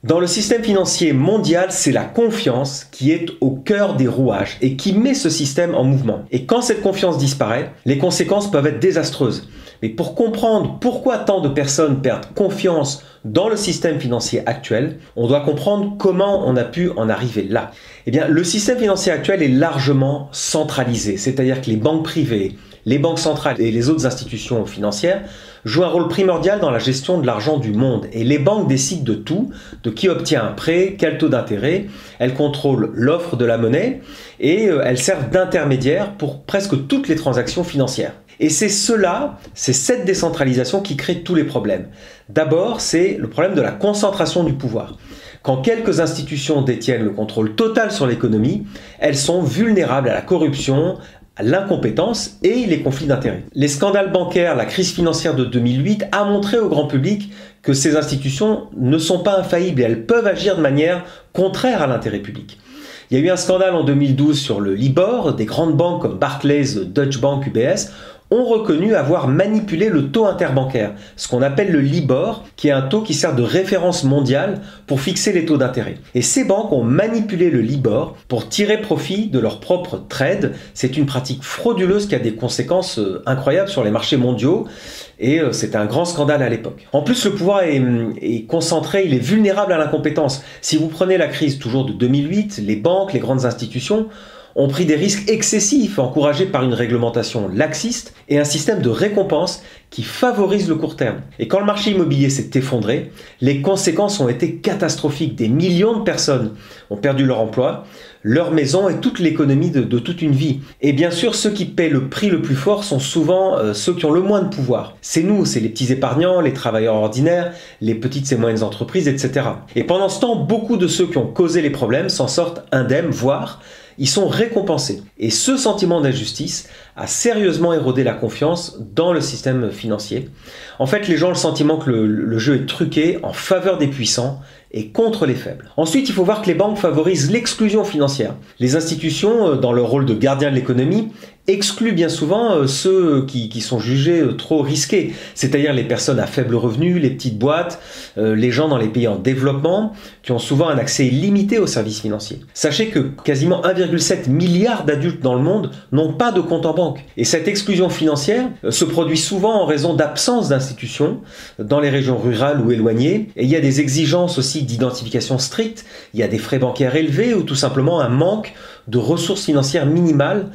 Dans le système financier mondial, c'est la confiance qui est au cœur des rouages et qui met ce système en mouvement. Et quand cette confiance disparaît, les conséquences peuvent être désastreuses. Mais pour comprendre pourquoi tant de personnes perdent confiance dans le système financier actuel, on doit comprendre comment on a pu en arriver là. Eh bien, le système financier actuel est largement centralisé, c'est-à-dire que les banques privées, les banques centrales et les autres institutions financières jouent un rôle primordial dans la gestion de l'argent du monde. Et les banques décident de tout, de qui obtient un prêt, quel taux d'intérêt. Elles contrôlent l'offre de la monnaie et elles servent d'intermédiaires pour presque toutes les transactions financières. Et c'est cette décentralisation qui crée tous les problèmes. D'abord, c'est le problème de la concentration du pouvoir. Quand quelques institutions détiennent le contrôle total sur l'économie, elles sont vulnérables à la corruption, à l'incompétence et les conflits d'intérêts. Les scandales bancaires, la crise financière de 2008 a montré au grand public que ces institutions ne sont pas infaillibles et elles peuvent agir de manière contraire à l'intérêt public. Il y a eu un scandale en 2012 sur le Libor. Des grandes banques comme Barclays, Deutsche Bank, UBS ont reconnu avoir manipulé le taux interbancaire, ce qu'on appelle le Libor, qui est un taux qui sert de référence mondiale pour fixer les taux d'intérêt. Et ces banques ont manipulé le Libor pour tirer profit de leur propre trade. C'est une pratique frauduleuse qui a des conséquences incroyables sur les marchés mondiaux. Et c'était un grand scandale à l'époque. En plus, le pouvoir est concentré, il est vulnérable à l'incompétence. Si vous prenez la crise toujours de 2008, les banques, les grandes institutions ont pris des risques excessifs, encouragés par une réglementation laxiste et un système de récompense qui favorise le court terme. Et quand le marché immobilier s'est effondré, les conséquences ont été catastrophiques. Des millions de personnes ont perdu leur emploi, leur maison et toute l'économie de toute une vie. Et bien sûr, ceux qui paient le prix le plus fort sont souvent ceux qui ont le moins de pouvoir. C'est nous, c'est les petits épargnants, les travailleurs ordinaires, les petites et moyennes entreprises, etc. Et pendant ce temps, beaucoup de ceux qui ont causé les problèmes s'en sortent indemnes, voire ils sont récompensés. Et ce sentiment d'injustice a sérieusement érodé la confiance dans le système financier. En fait, les gens ont le sentiment que le jeu est truqué en faveur des puissants et contre les faibles. Ensuite, il faut voir que les banques favorisent l'exclusion financière. Les institutions, dans leur rôle de gardien de l'économie, excluent bien souvent ceux qui sont jugés trop risqués, c'est-à-dire les personnes à faible revenu, les petites boîtes, les gens dans les pays en développement, qui ont souvent un accès illimité aux services financiers. Sachez que quasiment 1,7 milliard d'adultes dans le monde n'ont pas de compte en banque. Et cette exclusion financière se produit souvent en raison d'absence d'institutions dans les régions rurales ou éloignées. Et il y a des exigences aussi d'identification strictes, il y a des frais bancaires élevés ou tout simplement un manque de ressources financières minimales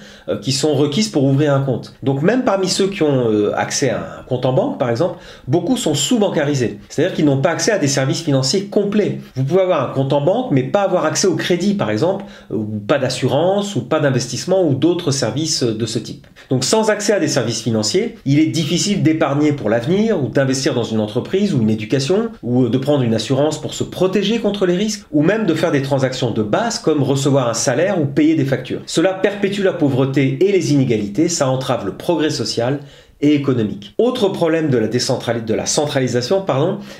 qui sont requises pour ouvrir un compte. Donc même parmi ceux qui ont accès à un compte en banque, par exemple, beaucoup sont sous-bancarisés. C'est-à-dire qu'ils n'ont pas accès à des services financiers complets. Vous pouvez avoir un compte en banque, mais pas avoir accès au crédit, par exemple, ou pas d'assurance, ou pas d'investissement, ou d'autres services de ce type. Donc sans accès à des services financiers, il est difficile d'épargner pour l'avenir, ou d'investir dans une entreprise, ou une éducation, ou de prendre une assurance pour se protéger contre les risques, ou même de faire des transactions de base, comme recevoir un salaire ou payer des factures. Cela perpétue la pauvreté et les inégalités, ça entrave le progrès social et économique. Autre problème de la centralisation,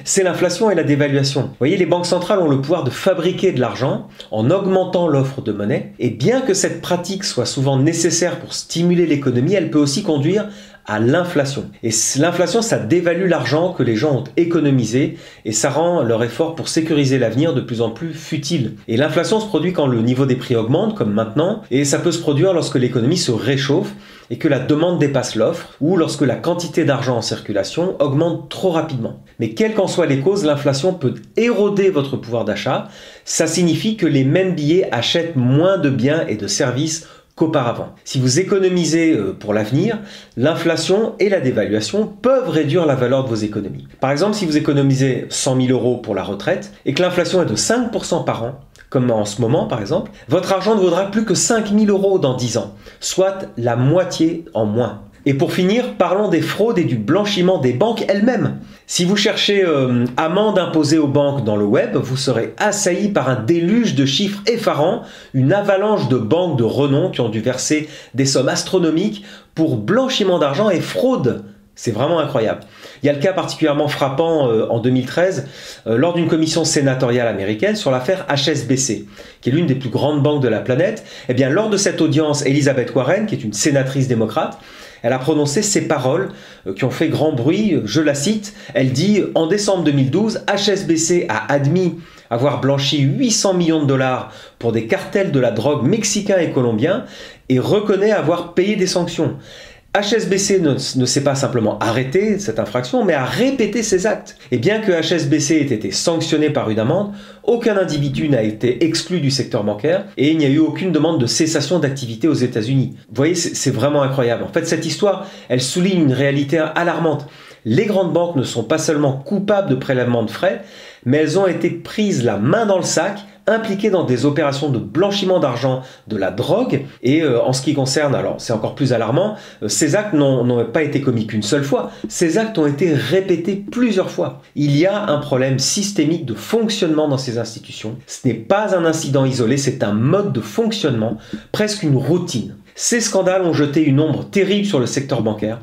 c'est l'inflation et la dévaluation. Vous voyez, les banques centrales ont le pouvoir de fabriquer de l'argent en augmentant l'offre de monnaie, et bien que cette pratique soit souvent nécessaire pour stimuler l'économie, elle peut aussi conduire à l'inflation. Et l'inflation, ça dévalue l'argent que les gens ont économisé et ça rend leur effort pour sécuriser l'avenir de plus en plus futile. Et l'inflation se produit quand le niveau des prix augmente, comme maintenant, et ça peut se produire lorsque l'économie se réchauffe et que la demande dépasse l'offre ou lorsque la quantité d'argent en circulation augmente trop rapidement. Mais quelles qu'en soient les causes, l'inflation peut éroder votre pouvoir d'achat. Ça signifie que les mêmes billets achètent moins de biens et de services qu'auparavant. Si vous économisez pour l'avenir, l'inflation et la dévaluation peuvent réduire la valeur de vos économies. Par exemple, si vous économisez 100 000 € pour la retraite et que l'inflation est de 5% par an, comme en ce moment par exemple, votre argent ne vaudra plus que 5 000 € dans 10 ans, soit la moitié en moins. Et pour finir, parlons des fraudes et du blanchiment des banques elles-mêmes. Si vous cherchez amende imposée aux banques dans le web, vous serez assailli par un déluge de chiffres effarants, une avalanche de banques de renom qui ont dû verser des sommes astronomiques pour blanchiment d'argent et fraude. C'est vraiment incroyable. Il y a le cas particulièrement frappant en 2013 lors d'une commission sénatoriale américaine sur l'affaire HSBC, qui est l'une des plus grandes banques de la planète. Eh bien, lors de cette audience, Elizabeth Warren, qui est une sénatrice démocrate, Elle a prononcé ces paroles qui ont fait grand bruit, je la cite, elle dit « En décembre 2012, HSBC a admis avoir blanchi 800 millions de dollars pour des cartels de la drogue mexicains et colombiens et reconnaît avoir payé des sanctions. HSBC ne s'est pas simplement arrêté cette infraction, mais a répété ses actes. Et bien que HSBC ait été sanctionné par une amende, aucun individu n'a été exclu du secteur bancaire et il n'y a eu aucune demande de cessation d'activité aux États-Unis. Vous voyez, c'est vraiment incroyable. En fait, cette histoire, elle souligne une réalité alarmante. Les grandes banques ne sont pas seulement coupables de prélèvement de frais, mais elles ont été prises la main dans le sac, impliquées dans des opérations de blanchiment d'argent de la drogue. Et en ce qui concerne, alors c'est encore plus alarmant, ces actes n'ont pas été commis qu'une seule fois, ces actes ont été répétés plusieurs fois. Il y a un problème systémique de fonctionnement dans ces institutions. Ce n'est pas un incident isolé, c'est un mode de fonctionnement, presque une routine. Ces scandales ont jeté une ombre terrible sur le secteur bancaire,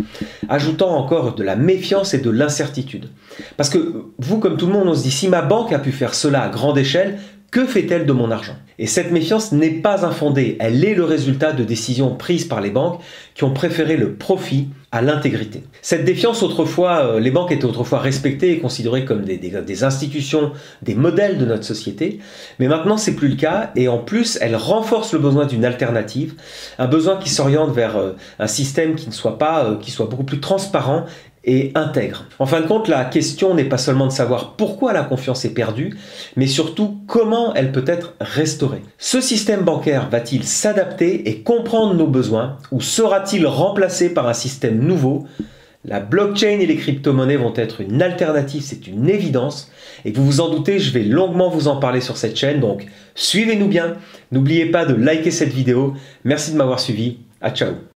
ajoutant encore de la méfiance et de l'incertitude. Parce que vous, comme tout le monde, on se dit, si ma banque a pu faire cela à grande échelle, que fait-elle de mon argent? Et cette méfiance n'est pas infondée, elle est le résultat de décisions prises par les banques qui ont préféré le profit à l'intégrité. Cette défiance, autrefois, les banques étaient autrefois respectées et considérées comme des institutions, des modèles de notre société, mais maintenant c'est plus le cas et en plus elles renforcent le besoin d'une alternative, un besoin qui s'oriente vers un système qui soit beaucoup plus transparent et intègre. En fin de compte, la question n'est pas seulement de savoir pourquoi la confiance est perdue, mais surtout comment elle peut être restaurée. Ce système bancaire va-t-il s'adapter et comprendre nos besoins ou sera-t-il remplacé par un système nouveau? La blockchain et les crypto-monnaies vont être une alternative, c'est une évidence. Et vous vous en doutez, je vais longuement vous en parler sur cette chaîne, donc suivez-nous bien. N'oubliez pas de liker cette vidéo. Merci de m'avoir suivi. À ciao.